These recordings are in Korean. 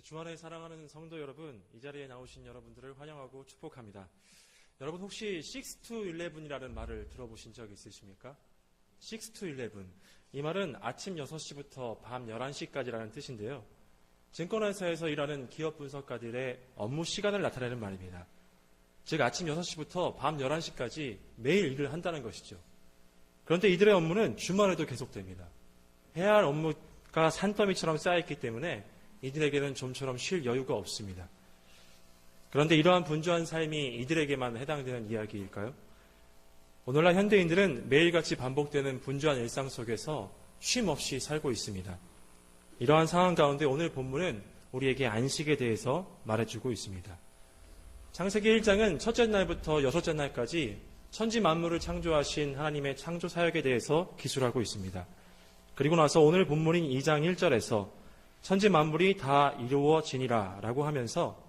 주안에 사랑하는 성도 여러분, 이 자리에 나오신 여러분들을 환영하고 축복합니다. 여러분 혹시 6 to 11이라는 말을 들어보신 적 있으십니까? 6 to 11. 이 말은 아침 6시부터 밤 11시까지라는 뜻인데요. 증권회사에서 일하는 기업 분석가들의 업무 시간을 나타내는 말입니다. 즉 아침 6시부터 밤 11시까지 매일 일을 한다는 것이죠. 그런데 이들의 업무는 주말에도 계속됩니다. 해야 할 업무가 산더미처럼 쌓여있기 때문에 이들에게는 좀처럼 쉴 여유가 없습니다. 그런데 이러한 분주한 삶이 이들에게만 해당되는 이야기일까요? 오늘날 현대인들은 매일같이 반복되는 분주한 일상 속에서 쉼 없이 살고 있습니다. 이러한 상황 가운데 오늘 본문은 우리에게 안식에 대해서 말해주고 있습니다. 창세기 1장은 첫째 날부터 여섯째 날까지 천지 만물을 창조하신 하나님의 창조 사역에 대해서 기술하고 있습니다. 그리고 나서 오늘 본문인 2장 1절에서 천지 만물이 다 이루어지니라 라고 하면서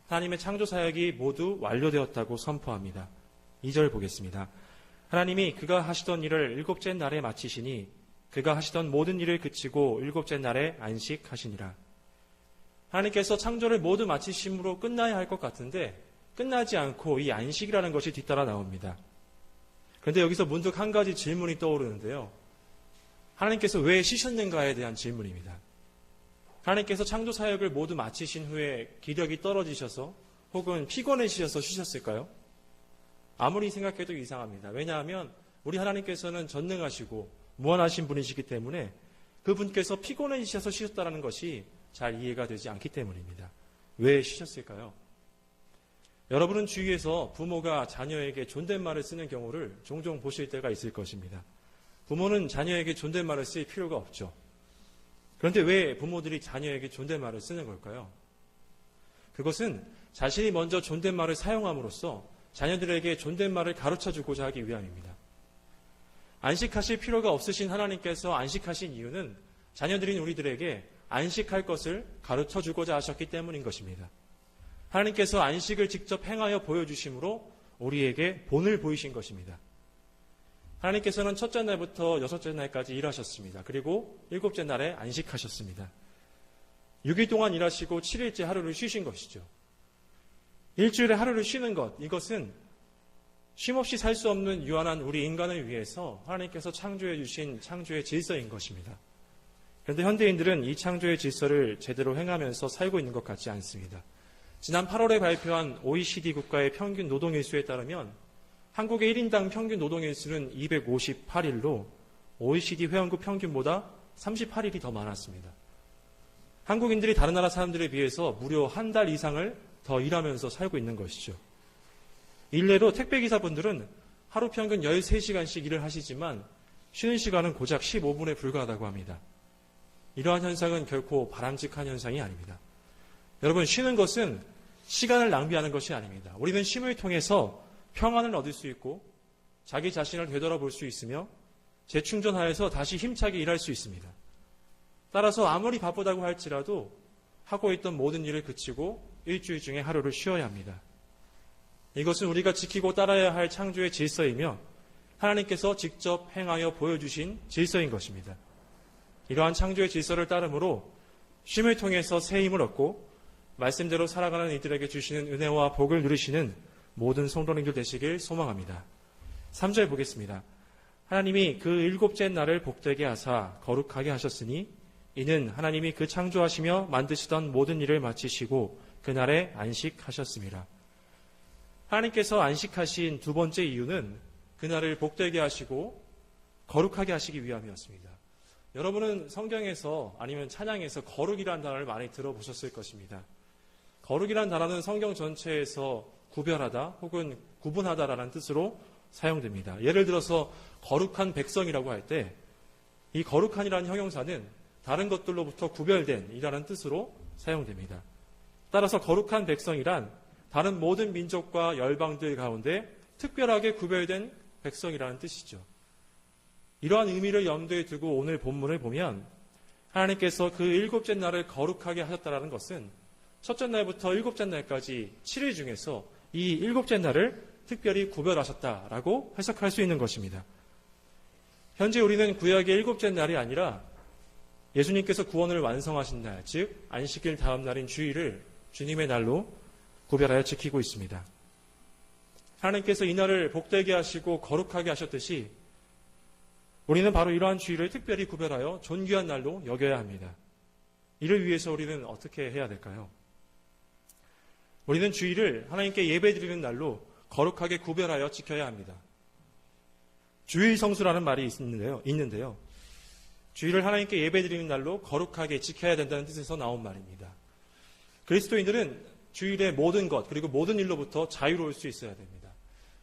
하나님의 창조 사역이 모두 완료되었다고 선포합니다. 2절 보겠습니다. 하나님이 그가 하시던 일을 일곱째 날에 마치시니 그가 하시던 모든 일을 그치고 일곱째 날에 안식하시니라. 하나님께서 창조를 모두 마치심으로 끝나야 할 것 같은데 끝나지 않고 이 안식이라는 것이 뒤따라 나옵니다. 그런데 여기서 문득 한 가지 질문이 떠오르는데요. 하나님께서 왜 쉬셨는가에 대한 질문입니다. 하나님께서 창조 사역을 모두 마치신 후에 기력이 떨어지셔서 혹은 피곤해지셔서 쉬셨을까요? 아무리 생각해도 이상합니다. 왜냐하면 우리 하나님께서는 전능하시고 무한하신 분이시기 때문에 그분께서 피곤해지셔서 쉬셨다는 것이 잘 이해가 되지 않기 때문입니다. 왜 쉬셨을까요? 여러분은 주위에서 부모가 자녀에게 존댓말을 쓰는 경우를 종종 보실 때가 있을 것입니다. 부모는 자녀에게 존댓말을 쓸 필요가 없죠. 그런데 왜 부모들이 자녀에게 존댓말을 쓰는 걸까요? 그것은 자신이 먼저 존댓말을 사용함으로써 자녀들에게 존댓말을 가르쳐주고자 하기 위함입니다. 안식하실 필요가 없으신 하나님께서 안식하신 이유는 자녀들인 우리들에게 안식할 것을 가르쳐주고자 하셨기 때문인 것입니다. 하나님께서 안식을 직접 행하여 보여주심으로 우리에게 본을 보이신 것입니다. 하나님께서는 첫째 날부터 여섯째 날까지 일하셨습니다. 그리고 일곱째 날에 안식하셨습니다. 6일 동안 일하시고 7일째 하루를 쉬신 것이죠. 일주일에 하루를 쉬는 것, 이것은 쉼없이 살 수 없는 유한한 우리 인간을 위해서 하나님께서 창조해 주신 창조의 질서인 것입니다. 그런데 현대인들은 이 창조의 질서를 제대로 행하면서 살고 있는 것 같지 않습니다. 지난 8월에 발표한 OECD 국가의 평균 노동일수에 따르면 한국의 1인당 평균 노동일수는 258일로 OECD 회원국 평균보다 38일이 더 많았습니다. 한국인들이 다른 나라 사람들에 비해서 무려 한 달 이상을 더 일하면서 살고 있는 것이죠. 일례로 택배기사분들은 하루 평균 13시간씩 일을 하시지만 쉬는 시간은 고작 15분에 불과하다고 합니다. 이러한 현상은 결코 바람직한 현상이 아닙니다. 여러분, 쉬는 것은 시간을 낭비하는 것이 아닙니다. 우리는 쉼을 통해서 평안을 얻을 수 있고 자기 자신을 되돌아볼 수 있으며 재충전하여서 다시 힘차게 일할 수 있습니다. 따라서 아무리 바쁘다고 할지라도 하고 있던 모든 일을 그치고 일주일 중에 하루를 쉬어야 합니다. 이것은 우리가 지키고 따라야 할 창조의 질서이며 하나님께서 직접 행하여 보여주신 질서인 것입니다. 이러한 창조의 질서를 따름으로 쉼을 통해서 새 힘을 얻고 말씀대로 살아가는 이들에게 주시는 은혜와 복을 누리시는 모든 성도님들 되시길 소망합니다. 3절 보겠습니다. 하나님이 그 일곱째 날을 복되게 하사 거룩하게 하셨으니 이는 하나님이 그 창조하시며 만드시던 모든 일을 마치시고 그날에 안식하셨습니다. 하나님께서 안식하신 두 번째 이유는 그날을 복되게 하시고 거룩하게 하시기 위함이었습니다. 여러분은 성경에서 아니면 찬양에서 거룩이라는 단어를 많이 들어보셨을 것입니다. 거룩이라는 단어는 성경 전체에서 구별하다 혹은 구분하다라는 뜻으로 사용됩니다. 예를 들어서 거룩한 백성이라고 할 때 이 거룩한이라는 형용사는 다른 것들로부터 구별된 이라는 뜻으로 사용됩니다. 따라서 거룩한 백성이란 다른 모든 민족과 열방들 가운데 특별하게 구별된 백성이라는 뜻이죠. 이러한 의미를 염두에 두고 오늘 본문을 보면 하나님께서 그 일곱째 날을 거룩하게 하셨다는 것은 첫째 날부터 일곱째 날까지 7일 중에서 이 일곱째 날을 특별히 구별하셨다라고 해석할 수 있는 것입니다. 현재 우리는 구약의 일곱째 날이 아니라 예수님께서 구원을 완성하신 날, 즉 안식일 다음 날인 주일을 주님의 날로 구별하여 지키고 있습니다. 하나님께서 이 날을 복되게 하시고 거룩하게 하셨듯이 우리는 바로 이러한 주일을 특별히 구별하여 존귀한 날로 여겨야 합니다. 이를 위해서 우리는 어떻게 해야 될까요? 우리는 주일을 하나님께 예배드리는 날로 거룩하게 구별하여 지켜야 합니다. 주일 성수라는 말이 있는데요. 주일을 하나님께 예배드리는 날로 거룩하게 지켜야 된다는 뜻에서 나온 말입니다. 그리스도인들은 주일의 모든 것 그리고 모든 일로부터 자유로울 수 있어야 됩니다.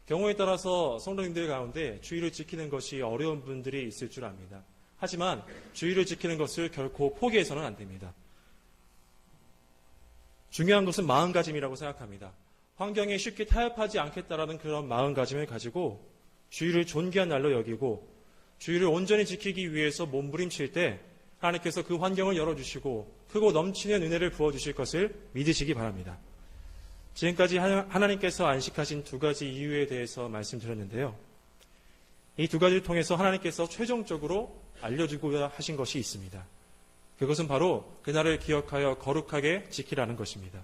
경우에 따라서 성도님들 가운데 주일을 지키는 것이 어려운 분들이 있을 줄 압니다. 하지만 주일을 지키는 것을 결코 포기해서는 안 됩니다. 중요한 것은 마음가짐이라고 생각합니다. 환경에 쉽게 타협하지 않겠다라는 그런 마음가짐을 가지고 주일을 존귀한 날로 여기고 주일을 온전히 지키기 위해서 몸부림칠 때 하나님께서 그 환경을 열어주시고 크고 넘치는 은혜를 부어주실 것을 믿으시기 바랍니다. 지금까지 하나님께서 안식하신 두 가지 이유에 대해서 말씀드렸는데요. 이 두 가지를 통해서 하나님께서 최종적으로 알려주고자 하신 것이 있습니다. 그것은 바로 그날을 기억하여 거룩하게 지키라는 것입니다.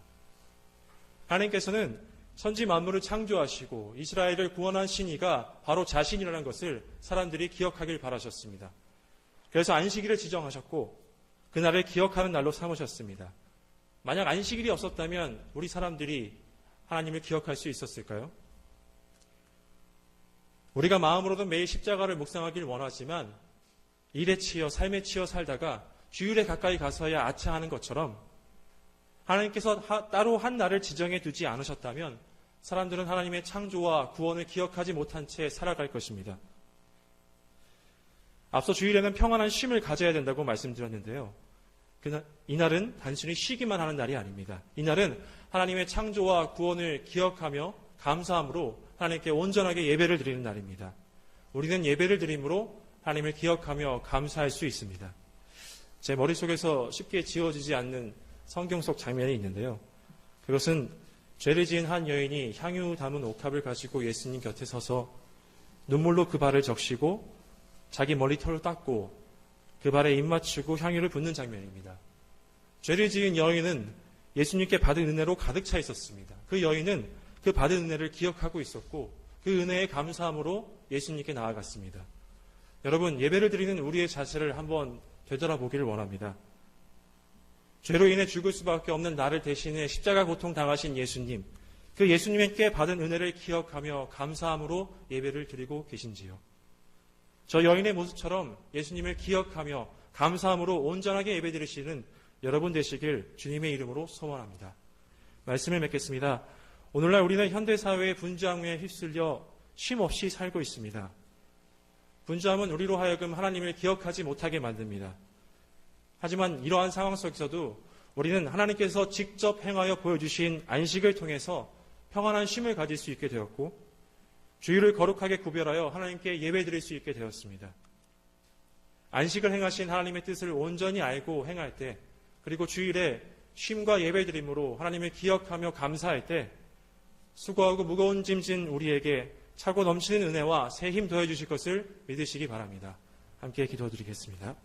하나님께서는 천지 만물을 창조하시고 이스라엘을 구원한 신이가 바로 자신이라는 것을 사람들이 기억하길 바라셨습니다. 그래서 안식일을 지정하셨고 그날을 기억하는 날로 삼으셨습니다. 만약 안식일이 없었다면 우리 사람들이 하나님을 기억할 수 있었을까요? 우리가 마음으로도 매일 십자가를 묵상하길 원하지만 일에 치여 삶에 치여 살다가 주일에 가까이 가서야 아차하는 것처럼 하나님께서 따로 한 날을 지정해 두지 않으셨다면 사람들은 하나님의 창조와 구원을 기억하지 못한 채 살아갈 것입니다. 앞서 주일에는 평안한 쉼을 가져야 된다고 말씀드렸는데요. 이날은 단순히 쉬기만 하는 날이 아닙니다. 이날은 하나님의 창조와 구원을 기억하며 감사함으로 하나님께 온전하게 예배를 드리는 날입니다. 우리는 예배를 드림으로 하나님을 기억하며 감사할 수 있습니다. 제 머릿속에서 쉽게 지워지지 않는 성경 속 장면이 있는데요. 그것은 죄를 지은 한 여인이 향유 담은 옥합을 가지고 예수님 곁에 서서 눈물로 그 발을 적시고 자기 머리털을 닦고 그 발에 입 맞추고 향유를 붓는 장면입니다. 죄를 지은 여인은 예수님께 받은 은혜로 가득 차 있었습니다. 그 여인은 그 받은 은혜를 기억하고 있었고 그 은혜에 감사함으로 예수님께 나아갔습니다. 여러분, 예배를 드리는 우리의 자세를 한번 되돌아보기를 원합니다. 죄로 인해 죽을 수밖에 없는 나를 대신해 십자가 고통 당하신 예수님, 그 예수님께 받은 은혜를 기억하며 감사함으로 예배를 드리고 계신지요? 저 여인의 모습처럼 예수님을 기억하며 감사함으로 온전하게 예배 드리시는 여러분 되시길 주님의 이름으로 소원합니다. 말씀을 맺겠습니다. 오늘날 우리는 현대사회의 분주함에 휩쓸려 쉼없이 살고 있습니다. 분주함은 우리로 하여금 하나님을 기억하지 못하게 만듭니다. 하지만 이러한 상황 속에서도 우리는 하나님께서 직접 행하여 보여주신 안식을 통해서 평안한 쉼을 가질 수 있게 되었고 주일을 거룩하게 구별하여 하나님께 예배드릴 수 있게 되었습니다. 안식을 행하신 하나님의 뜻을 온전히 알고 행할 때 그리고 주일에 쉼과 예배드림으로 하나님을 기억하며 감사할 때 수고하고 무거운 짐 진 우리에게 차고 넘치는 은혜와 새 힘 더해 주실 것을 믿으시기 바랍니다. 함께 기도드리겠습니다.